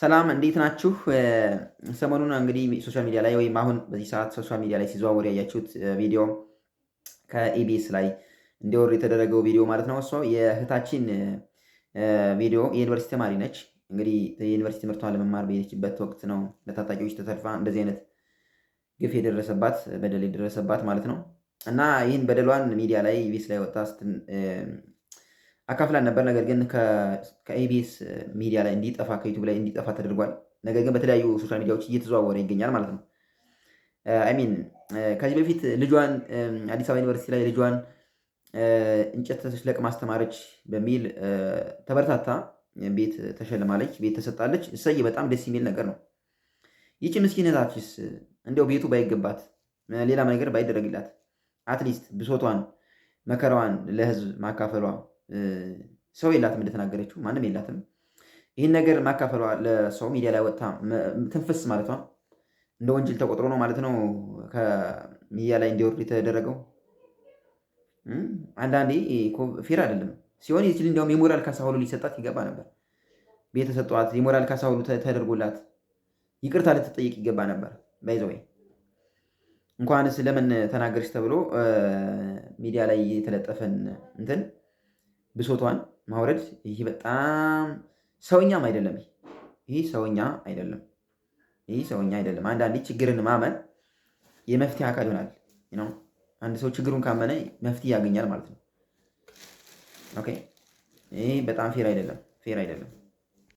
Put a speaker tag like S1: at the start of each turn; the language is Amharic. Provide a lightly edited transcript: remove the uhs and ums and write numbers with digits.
S1: ሰላም እንዴት ናችሁ? ሰሞኑን እንግዲህ ሶሻል ሚዲያ ላይ ወይም አሁን በዚህ ሰዓት ሶሻል ሚዲያ ላይ ሲዘዋወር ያያችሁት ቪዲዮ ከኢቢኤስ ላይ እንዲወርድ የተደረገው ቪዲዮ ማለት ነው። እሷ የእህታችን ቪዲዮ የዩኒቨርሲቲ ተማሪ ነች። እንግዲህ የዩኒቨርሲቲ ትምህርቷን ለመማር በሄደችበት ወቅት ነው ለታጣቂዎች ተጠልፋ እንደዚህ አይነት ግፍ የደረሰባት በደል የደረሰባት ማለት ነው። እና ይህን በደሏን ሚዲያ ላይ ኢቢኤስ ላይ ወጣ አካፍላን ነበር። ነገር ግን ከኢቢኤስ ሚዲያ ላይ እንዲጠፋ ከዩቱብ ላይ እንዲጠፋ ተደርጓል። ነገር ግን በተለያዩ ሶሻል ሚዲያዎች እየተዘዋወረ ይገኛል ማለት ነው። ሚን ከዚህ በፊት ልጇን አዲስ አበባ ዩኒቨርሲቲ ላይ ልጇን እንጨት ለቅማ አስተማረች በሚል ተበረታታ ቤት ተሸልማለች፣ ቤት ተሰጣለች። እሰይ በጣም ደስ የሚል ነገር ነው። ይቺ ምስኪን እህታችስ እንዲያው ቤቱ ባይገባት ሌላ ነገር ባይደረግላት አትሊስት ብሶቷን መከራዋን ለህዝብ ማካፈሏ ሰው የላትም፣ እንደተናገረችው ማንም የላትም። ይህን ነገር ማካፈሏ ለሰው ሚዲያ ላይ ወጥታ ትንፍስ ማለቷ እንደ ወንጀል ተቆጥሮ ነው ማለት ነው ከሚዲያ ላይ እንዲወርድ የተደረገው። አንዳንዴ ፌር አይደለም ሲሆን ይችል እንዲያውም የሞራል ካሳ ሁሉ ሊሰጣት ይገባ ነበር። ቤት ተሰጧት፣ የሞራል ካሳ ሁሉ ተደርጎላት ይቅርታ ልትጠይቅ ይገባ ነበር። ባይዘወይ እንኳንስ ለምን ተናገርሽ ተብሎ ሚዲያ ላይ የተለጠፈን እንትን ብሶቷን ማውረድ ይህ በጣም ሰውኛም አይደለም። ይህ ሰውኛ አይደለም። ይህ ሰውኛ አይደለም። አንዳንዴ ችግርን ማመን የመፍትሄ አካል ይሆናል። አንድ ሰው ችግሩን ካመነ መፍትሄ ያገኛል ማለት ነው። ኦኬ፣ ይህ በጣም ፌር አይደለም።